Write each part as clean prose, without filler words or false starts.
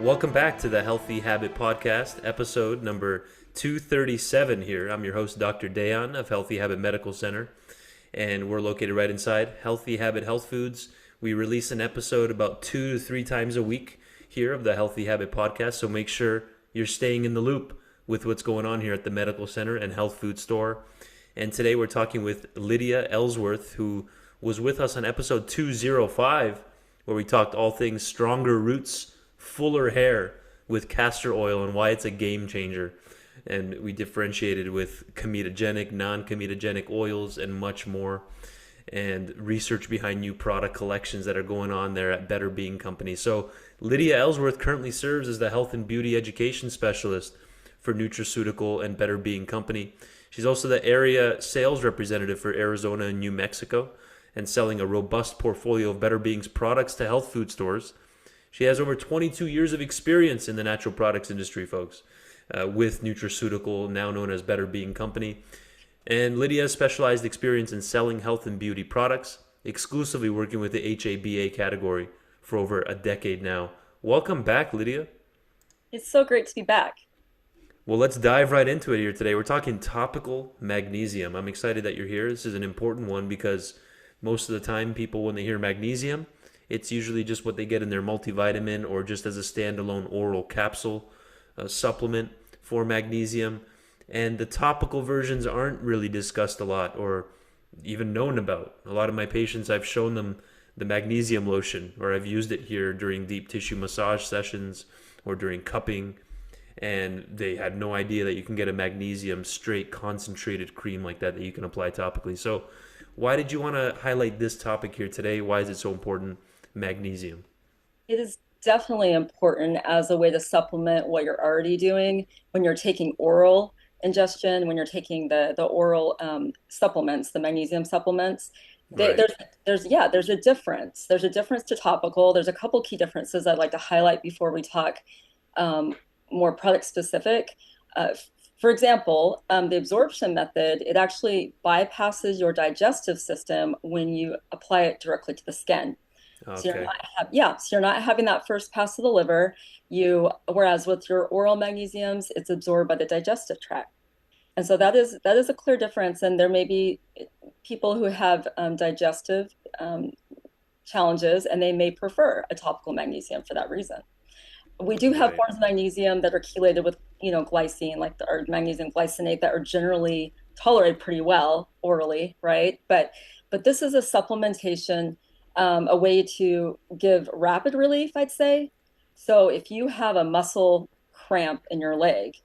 Welcome back to the Healthy Habit Podcast, episode number 237 here. I'm your host, Dr. Dayan of Healthy Habit Medical Center, and we're located right inside Healthy Habit Health Foods. We release an episode about 2 to 3 times a week here of the Healthy Habit Podcast, so make sure you're staying in the loop with what's going on here at the Medical Center and Health Food Store. And today we're talking with Lydia Ellsworth, who was with us on episode 205, where we talked all things stronger roots, fuller hair with castor oil and why it's a game changer. And we differentiated with comedogenic, non-comedogenic oils and much more, and research behind new product collections that are going on there at Better Being Company. So Lydia Ellsworth currently serves as the health and beauty education specialist for Nutraceutical and Better Being Company. She's also the area sales representative for Arizona and New Mexico, and selling a robust portfolio of Better Being's products to health food stores. She has over 22 years of experience in the natural products industry, folks, with Nutraceutical, now known as Better Being Company. And Lydia has specialized experience in selling health and beauty products, exclusively working with the HABA category for over a decade now. Welcome back, Lydia. It's so great to be back. Well, let's dive right into it here today. We're talking topical magnesium. I'm excited that you're here. This is an important one because most of the time people, when they hear magnesium, it's usually just what they get in their multivitamin or just as a standalone oral capsule supplement for magnesium. And the topical versions aren't really discussed a lot or even known about. A lot of my patients, I've shown them the magnesium lotion, or I've used it here during deep tissue massage sessions or during cupping, and they had no idea that you can get a magnesium straight concentrated cream like that you can apply topically. So why did you want to highlight this topic here today? Why is it so important, magnesium? It is definitely important as a way to supplement what you're already doing when you're taking oral ingestion, when you're taking the oral supplements, the magnesium supplements. Right. There's a difference. There's a difference to topical. There's a couple key differences I'd like to highlight before we talk um, more product specific. Uh, for example, the absorption method, it actually bypasses your digestive system when you apply it directly to the skin. So Okay. so you're not having that first pass to the liver. Whereas with your oral magnesiums, it's absorbed by the digestive tract. And so that is a clear difference. And there may be people who have digestive challenges, and they may prefer a topical magnesium for that reason. We do have Right. forms of magnesium that are chelated with, glycine, like our magnesium glycinate, that are generally tolerated pretty well orally, right? But this is a supplementation, a way to give rapid relief, I'd say. So if you have a muscle cramp in your leg,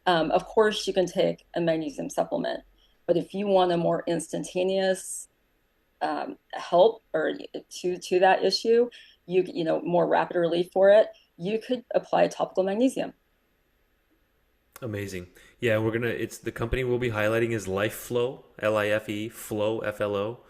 of course you can take a magnesium supplement. But if you want a more instantaneous help or to that issue, more rapid relief for it, you could apply topical magnesium. Amazing. Yeah, it's the company we'll be highlighting is Life-flo, Life, Flow, FLO,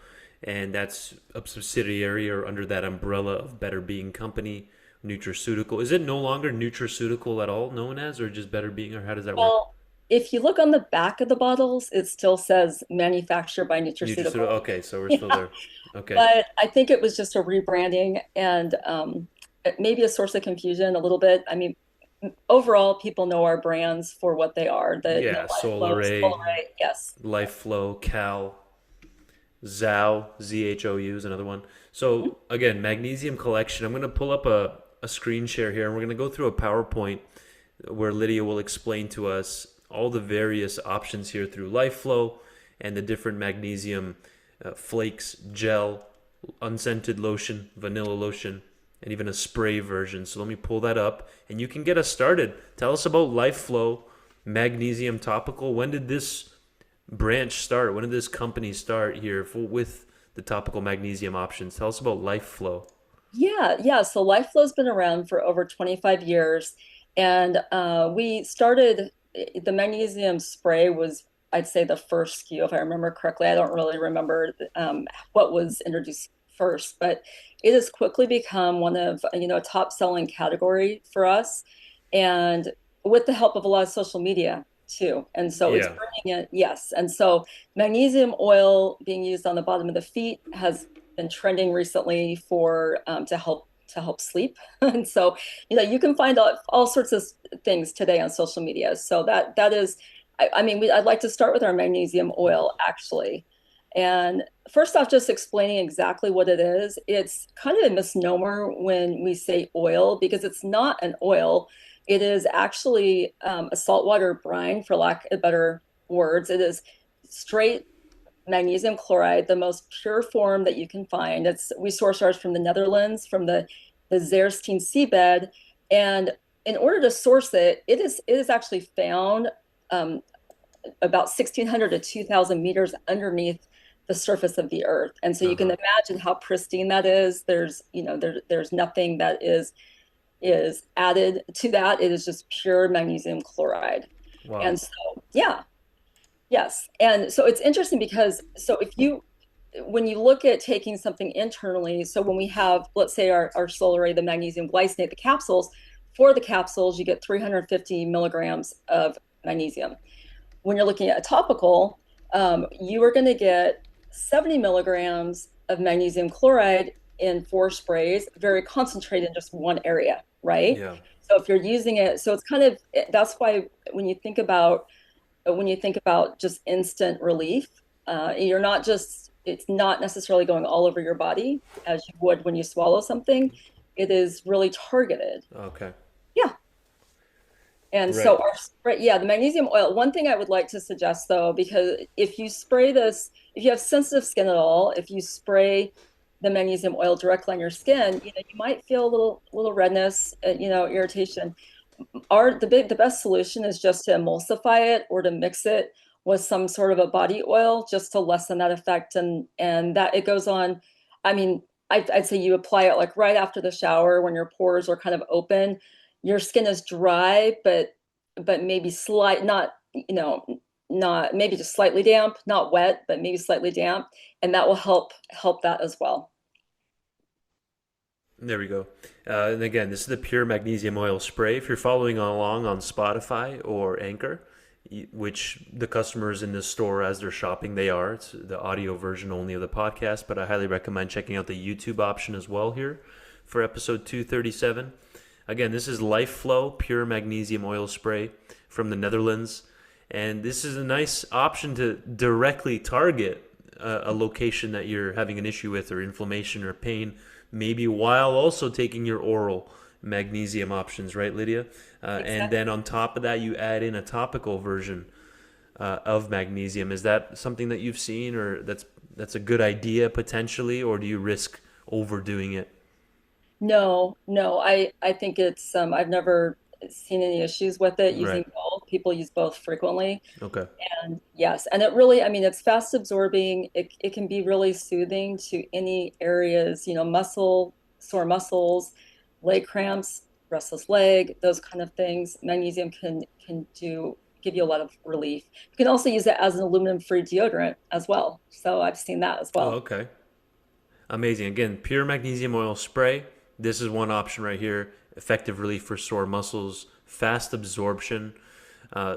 and that's a subsidiary or under that umbrella of Better Being Company, Nutraceutical. Is it no longer Nutraceutical at all known as, or just Better Being, or how does that work? Well, if you look on the back of the bottles, it still says manufactured by Nutraceutical. Nutraceutical. Okay, so we're still Yeah, there. Okay. but I think it was just a rebranding, and it may be a source of confusion a little bit. I mean, overall, people know our brands for what they are. Yeah, Life-flo, Solaray, Solaray, yes. Life-flo, Cal, Zhou, ZHOU is another one. So again, magnesium collection. I'm going to pull up a screen share here, and we're going to go through a PowerPoint where Lydia will explain to us all the various options here through Life-flo and the different magnesium flakes, gel, unscented lotion, vanilla lotion, and even a spray version. So let me pull that up, and you can get us started. Tell us about Life-flo Magnesium Topical. When did this branch start? When did this company start here with the topical magnesium options? Tell us about Life-flo. Yeah. So Life-flo's been around for over 25 years, and we started the magnesium spray was, I'd say, the first SKU, if I remember correctly. I don't really remember what was introduced first, but it has quickly become one of a top selling category for us, and with the help of a lot of social media too. And so it's Yeah. bringing it, yes. And so magnesium oil being used on the bottom of the feet has been trending recently for to help to help sleep. And so, you can find all sorts of things today on social media. So that is, I mean, I'd like to start with our magnesium oil, actually. And first off, just explaining exactly what it is. It's kind of a misnomer when we say oil because it's not an oil. It is actually a saltwater brine, for lack of better words. It is straight magnesium chloride, the most pure form that you can find. We source ours from the Netherlands, from the Zeersteen seabed, and in order to source it, it is actually found um, about 1,600 to 2,000 meters underneath the surface of the earth. And so you can Uh-huh. imagine how pristine that is. There's nothing that is added to that. It is just pure magnesium chloride. Wow. And so, yeah, yes. And so it's interesting because when you look at taking something internally, so when we have, let's say our Solare, the magnesium glycinate, the capsules, for the capsules, you get 350 milligrams of magnesium. When you're looking at a topical, you are going to get 70 milligrams of magnesium chloride in 4 sprays, very concentrated in just one area, right? Yeah. So if you're using it, so it's kind of, that's why when you think about just instant relief, it's not necessarily going all over your body as you would when you swallow something. It is really targeted. Okay. Yeah. And so Right. our spray, yeah, the magnesium oil. One thing I would like to suggest though, because if you spray this, if you have sensitive skin at all, if you spray the magnesium oil directly on your skin, you might feel a little redness, irritation. The best solution is just to emulsify it or to mix it with some sort of a body oil just to lessen that effect, and that it goes on. I mean, I'd say you apply it like right after the shower when your pores are kind of open. Your skin is dry, but maybe not not maybe just slightly damp, not wet, but maybe slightly damp, and that will help that as well. There we go. And again, this is the pure magnesium oil spray. If you're following along on Spotify or Anchor, which the customers in the store as they're shopping, they are. It's the audio version only of the podcast, but I highly recommend checking out the YouTube option as well here for episode 237. Again, this is Life-flo pure magnesium oil spray from the Netherlands. And this is a nice option to directly target a location that you're having an issue with or inflammation or pain, maybe while also taking your oral magnesium options, right, Lydia? And Exactly. then on top of that, you add in a topical version of magnesium. Is that something that you've seen, or that's a good idea potentially, or do you risk overdoing it? No, no, I think it's I've never seen any issues with it Right. using both. People use both frequently. Okay. And yes, and it really, I mean, it's fast absorbing. It can be really soothing to any areas, sore muscles, leg cramps, restless leg, those kind of things. Magnesium can give you a lot of relief. You can also use it as an aluminum-free deodorant as well. So I've seen that as Oh, well. okay. Amazing. Again, pure magnesium oil spray. This is one option right here. Effective relief for sore muscles, fast absorption.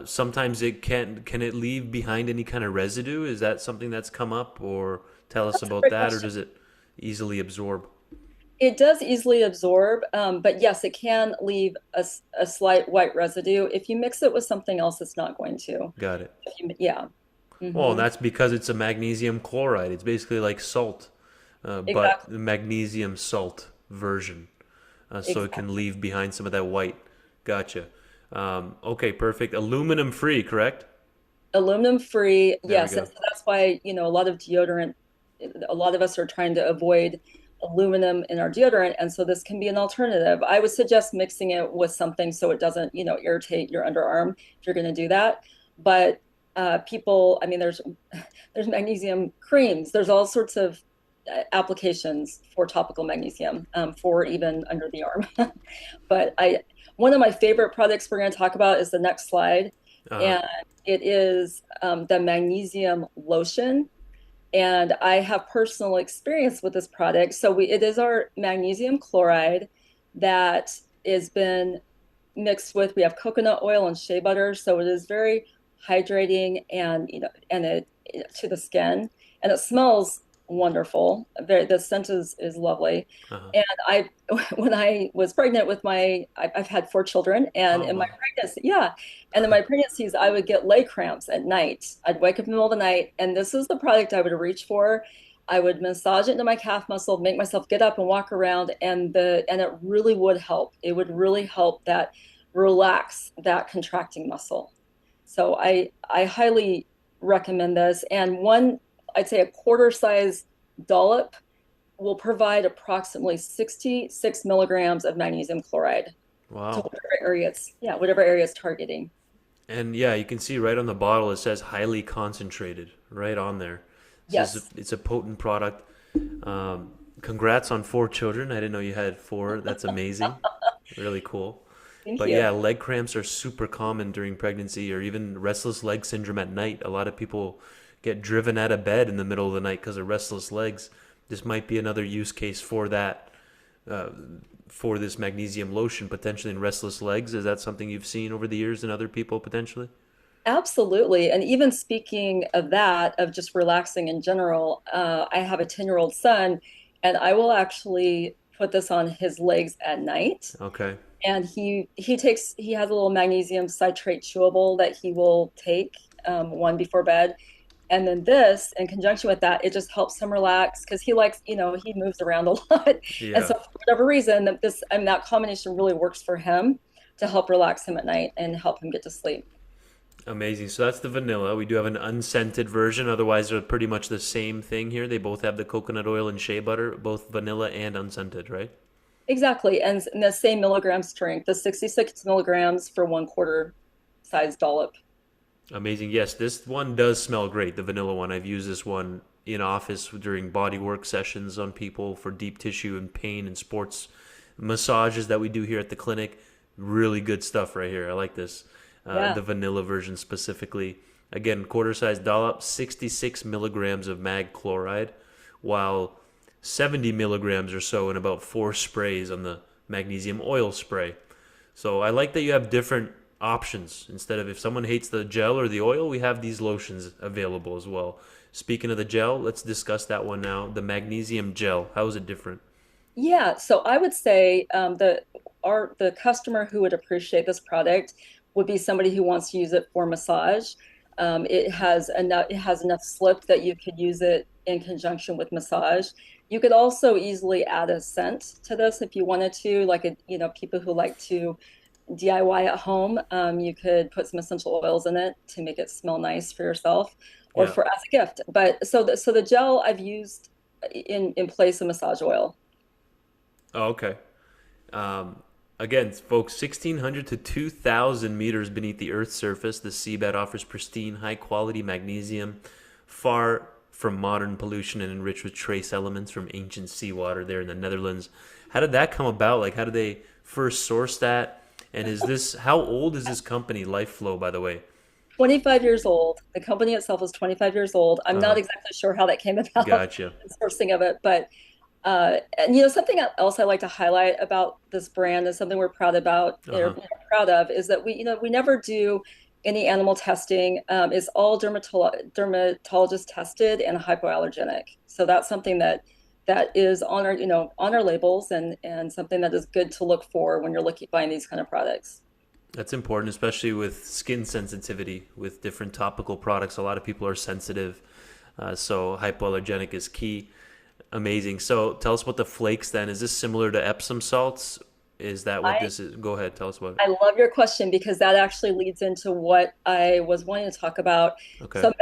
Sometimes can it leave behind any kind of residue? Is that something that's come up, or tell us That's a about great that, or question. does it easily absorb? It does easily absorb, but yes, it can leave a slight white residue. If you mix it with something else, it's not going to. Got it. Yeah. Well, Hmm. that's because it's a magnesium chloride. It's basically like salt, but Exactly. the magnesium salt version, so it can Exactly. leave behind some of that white. Gotcha. Okay, perfect. Aluminum free, correct? Aluminum free, There we yes. And go. so that's why, a lot of us are trying to avoid aluminum in our deodorant. And so this can be an alternative. I would suggest mixing it with something so it doesn't, irritate your underarm if you're going to do that. But I mean, there's magnesium creams. There's all sorts of applications for topical magnesium for even under the arm. But one of my favorite products we're going to talk about is the next slide, Uh huh. and it is the magnesium lotion. And I have personal experience with this product. So it is our magnesium chloride that has been mixed with. We have coconut oil and shea butter, so it is very hydrating and to the skin, and it smells. wonderful. The scent is lovely. Uh-huh. And I, when I was pregnant with I've had 4 children, and Oh in my my. pregnancy, yeah, and in my pregnancies, I would get leg cramps at night. I'd wake up in the middle of the night, and this is the product I would reach for. I would massage it into my calf muscle, make myself get up and walk around, and it really would help. It would really help that relax that contracting muscle. So I highly recommend this. And I'd say a quarter size dollop will provide approximately 66 milligrams of magnesium chloride to Wow. whatever area it's targeting. And yeah, you can see right on the bottle it says highly concentrated right on there. It says Yes. it's a potent product. Congrats on 4 children. I didn't know you had four. That's amazing. Really cool. Thank But you. yeah, leg cramps are super common during pregnancy or even restless leg syndrome at night. A lot of people get driven out of bed in the middle of the night because of restless legs. This might be another use case for that, uh, for this magnesium lotion potentially in restless legs. Is that something you've seen over the years in other people potentially? Absolutely. And even speaking of that, of just relaxing in general, I have a 10-year-old son, and I will actually put this on his legs at night. Okay. And he has a little magnesium citrate chewable that he will take, one before bed. And then this, in conjunction with that, it just helps him relax because he likes, he moves around a lot. And Yeah. so for whatever reason, that combination really works for him to help relax him at night and help him get to sleep. Amazing. So that's the vanilla. We do have an unscented version. Otherwise, they're pretty much the same thing here. They both have the coconut oil and shea butter, both vanilla and unscented, right? Exactly. And the same milligram strength, the 66 milligrams for one quarter size dollop. Amazing. Yes, this one does smell great. The vanilla one. I've used this one in office during body work sessions on people for deep tissue and pain and sports massages that we do here at the clinic. Really good stuff right here. I like this. Yeah. The vanilla version specifically. Again, quarter size dollop, 66 milligrams of mag chloride, while 70 milligrams or so in about 4 sprays on the magnesium oil spray. So I like that you have different options. Instead of if someone hates the gel or the oil, we have these lotions available as well. Speaking of the gel, let's discuss that one now. The magnesium gel, how is it different? Yeah, so I would say the customer who would appreciate this product would be somebody who wants to use it for massage. It has enough slip that you could use it in conjunction with massage. You could also easily add a scent to this if you wanted to, people who like to DIY at home. You could put some essential oils in it to make it smell nice for yourself or Yeah. for as a gift. But so the gel I've used in place of massage oil. Oh, okay. Um, Again, folks, 1,600 to 2,000 meters beneath the Earth's surface, the seabed offers pristine, high quality magnesium, far from modern pollution and enriched with trace elements from ancient seawater there in the Netherlands. How did that come about? Like, how did they first source that? And how old is this company, Life-flo, by the way? 25 years old. The company itself is 25 years old. I'm not Uh, exactly sure how that came about, gotcha. the sourcing of it, but and something else I like to highlight about this brand is something we're proud about, Uh-huh. proud of, is that we never do any animal testing. It's all dermatologist tested and hypoallergenic. So that's something that is on our labels and something that is good to look for when you're looking buying these kind of products. That's important, especially with skin sensitivity. With different topical products, a lot of people are sensitive, so hypoallergenic is key. Amazing. So tell us about the flakes then. Is this similar to Epsom salts? Is that what I this is? Go ahead, tell us about it. I love your question because that actually leads into what I was wanting to talk about. Okay. So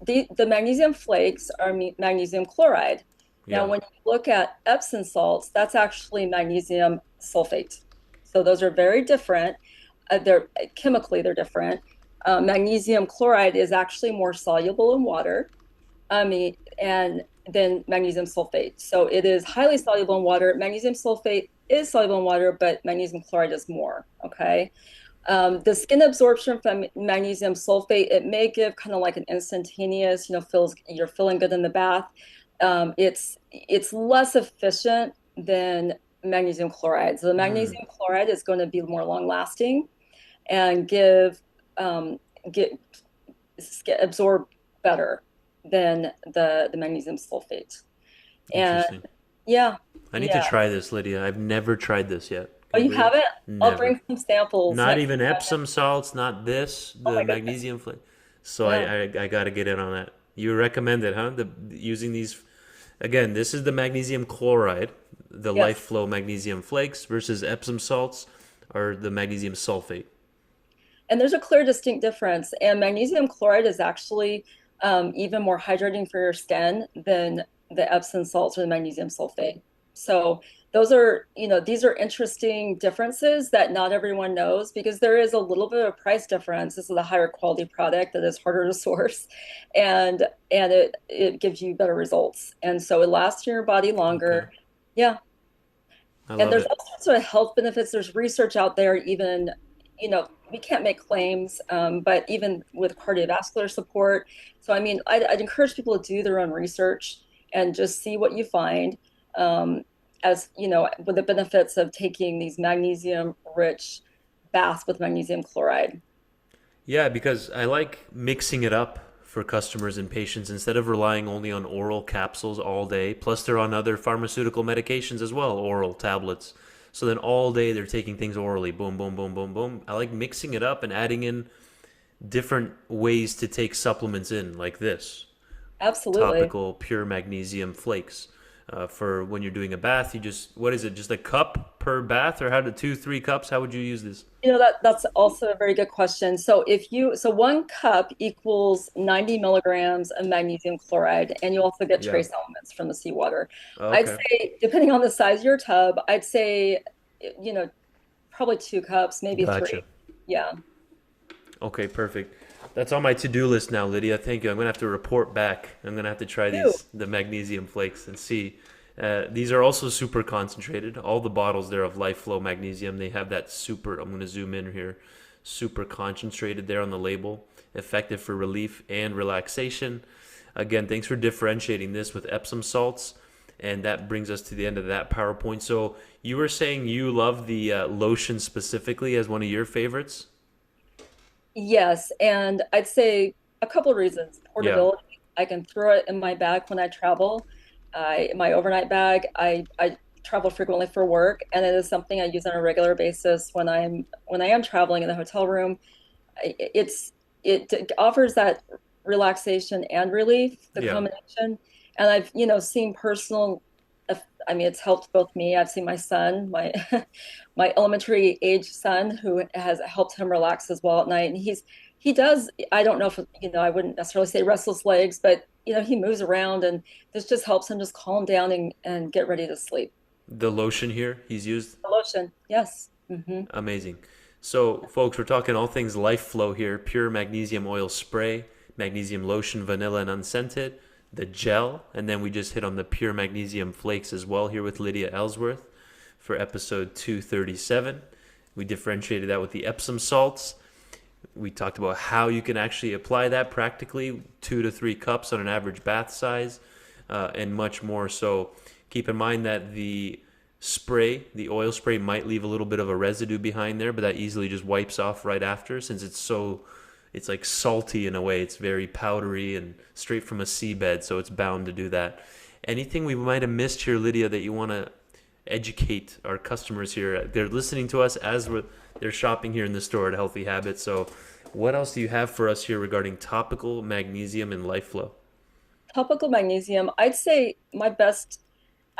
the magnesium flakes are magnesium chloride. Now, Yeah. when you look at Epsom salts, that's actually magnesium sulfate. So those are very different. They're different. Magnesium chloride is actually more soluble in water. I mean, and then magnesium sulfate. So it is highly soluble in water. Magnesium sulfate is soluble in water, but magnesium chloride is more. Okay. The skin absorption from magnesium sulfate, it may give kind of like an instantaneous, you're feeling good in the bath. It's less efficient than magnesium chloride. So the Mm. magnesium chloride is going to be more long lasting and give get absorb better. than the magnesium sulfate. And Interesting. yeah, I need to yeah. try this, Lydia. I've never tried this yet. Oh, Can you you believe it? haven't? I'll Never. bring some samples Not next even time. Epsom salts, not this, Oh the my goodness. magnesium flake. So Yeah. I got to get in on that. You recommend it, huh? Using these, again, this is the magnesium chloride, the Yes. Life-flo magnesium flakes versus Epsom salts or the magnesium sulfate. And there's a clear, distinct difference. And magnesium chloride is actually even more hydrating for your skin than the Epsom salts or the magnesium sulfate. So those are, these are interesting differences that not everyone knows because there is a little bit of a price difference. This is a higher quality product that is harder to source, and it gives you better results. And so it lasts in your body Okay. longer. Yeah. I And love there's it. all sorts of health benefits. There's research out there, even, we can't make claims, but even with cardiovascular support. So, I mean, I'd encourage people to do their own research and just see what you find, as, with the benefits of taking these magnesium-rich baths with magnesium chloride. Yeah, because I like mixing it up for customers and patients instead of relying only on oral capsules all day. Plus, they're on other pharmaceutical medications as well, oral tablets. So then all day they're taking things orally. Boom, boom, boom, boom, boom. I like mixing it up and adding in different ways to take supplements in, like this Absolutely. topical pure magnesium flakes. For when you're doing a bath, you just, what is it, just a cup per bath, or how do 2, 3 cups? How would you use this? That's also a very good question. So 1 cup equals 90 milligrams of magnesium chloride, and you also get Yeah. trace elements from the seawater. I'd Okay. say, depending on the size of your tub, I'd say, you know, probably 2 cups, maybe Gotcha. three. Yeah. Okay, perfect. That's on my to-do list now, Lydia. Thank you. I'm gonna have to report back. I'm gonna have to try Two. the magnesium flakes and see. These are also super concentrated. All the bottles there of Life-flo magnesium, they have that super. I'm gonna zoom in here. Super concentrated there on the label. Effective for relief and relaxation. Again, thanks for differentiating this with Epsom salts. And that brings us to the end of that PowerPoint. So you were saying you love the lotion specifically as one of your favorites? Yes, and I'd say a couple of reasons. Yeah. Portability, I can throw it in my bag when I travel. My overnight bag, I travel frequently for work, and it is something I use on a regular basis when I am traveling in the hotel room. It's it offers that relaxation and relief, the Yeah. combination. And I've, seen personal, I mean, it's helped both me. I've seen my son, my my elementary age son, who has helped him relax as well at night. And he does, I don't know if, I wouldn't necessarily say restless legs, but he moves around, and this just helps him just calm down and get ready to sleep. The lotion here he's used. The lotion, yes. Amazing. So, folks, we're talking all things Life-flo here: pure magnesium oil spray, magnesium lotion, vanilla and unscented, the gel, and then we just hit on the pure magnesium flakes as well here with Lydia Ellsworth for episode 237. We differentiated that with the Epsom salts. We talked about how you can actually apply that practically, 2 to 3 cups on an average bath size, and much more. So keep in mind that the oil spray might leave a little bit of a residue behind there, but that easily just wipes off right after since it's like salty in a way. It's very powdery and straight from a seabed, so it's bound to do that. Anything we might have missed here, Lydia, that you want to educate our customers here? They're listening to us as they're shopping here in the store at Healthy Habits. So, what else do you have for us here regarding topical magnesium and Life-flo? Topical magnesium, I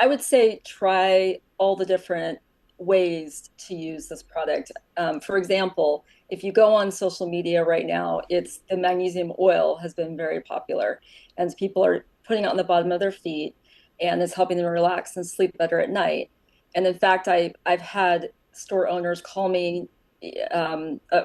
would say try all the different ways to use this product. For example, if you go on social media right now, it's the magnesium oil has been very popular, and people are putting it on the bottom of their feet, and it's helping them relax and sleep better at night. And in fact, I've had store owners call me,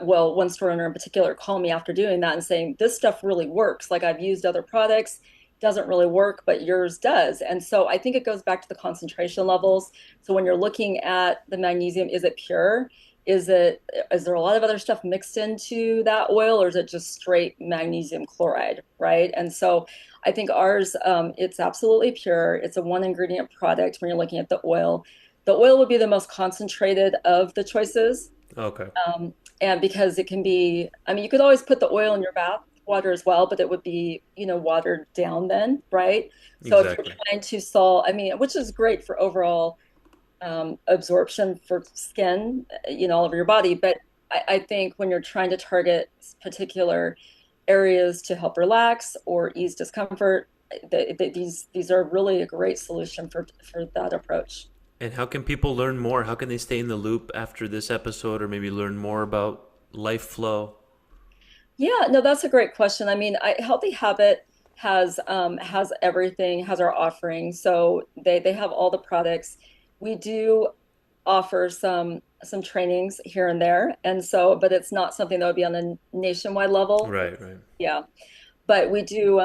well, one store owner in particular called me after doing that and saying, this stuff really works. Like, I've used other products, doesn't really work, but yours does. And so I think it goes back to the concentration levels. So when you're looking at the magnesium, is it pure? Is there a lot of other stuff mixed into that oil, or is it just straight magnesium chloride, right? And so I think ours, it's absolutely pure. It's a one ingredient product when you're looking at the oil. The oil would be the most concentrated of the choices. Okay. And because it can be, I mean, you could always put the oil in your bath water as well, but it would be, watered down then, right? So if you're Exactly. trying to solve, I mean, which is great for overall absorption for skin, all over your body. But I think when you're trying to target particular areas to help relax or ease discomfort, these are really a great solution for that approach. And how can people learn more? How can they stay in the loop after this episode or maybe learn more about Life-flo? Yeah, no, that's a great question. I mean, Healthy Habit has everything, has our offering. So they have all the products. We do offer some trainings here and there, and so, but it's not something that would be on a nationwide level. Right, right. Yeah, but we do.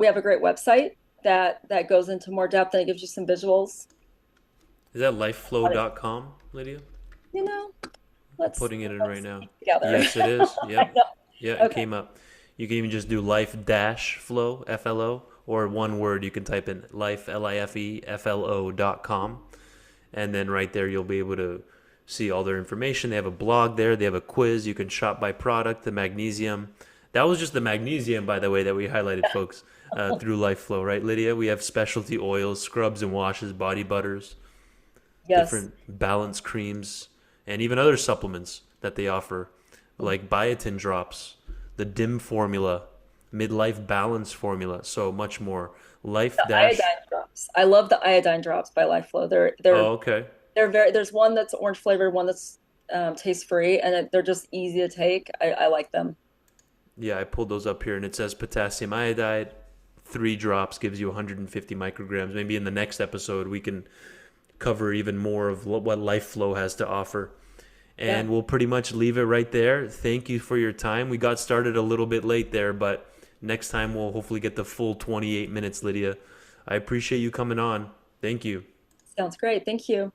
We have a great website that goes into more depth and it gives you some visuals. Is that lifeflow.com, Lydia? You know, I'm putting it in right let's now. speak together. Yes, it is. I Yep. know. Yeah, it Okay. came up. You can even just do life dash flow, FLO, or one word you can type in life, LIFEFLO.com. And then right there, you'll be able to see all their information. They have a blog there. They have a quiz. You can shop by product, the magnesium. That was just the magnesium, by the way, that we highlighted, folks, through Life-flo, right, Lydia? We have specialty oils, scrubs and washes, body butters, Yes. different balance creams, and even other supplements that they offer, like biotin drops, the DIM formula, midlife balance formula, so much more. Life The dash. iodine drops. I love the iodine drops by Life-flo. Oh, okay. They're very, there's one that's orange flavored, one that's taste free, and they're just easy to take. I like them. Yeah, I pulled those up here, and it says potassium iodide, 3 drops gives you 150 micrograms. Maybe in the next episode we can cover even more of what Life-flo has to offer. Yeah. And we'll pretty much leave it right there. Thank you for your time. We got started a little bit late there, but next time we'll hopefully get the full 28 minutes, Lydia. I appreciate you coming on. Thank you. Sounds great. Thank you.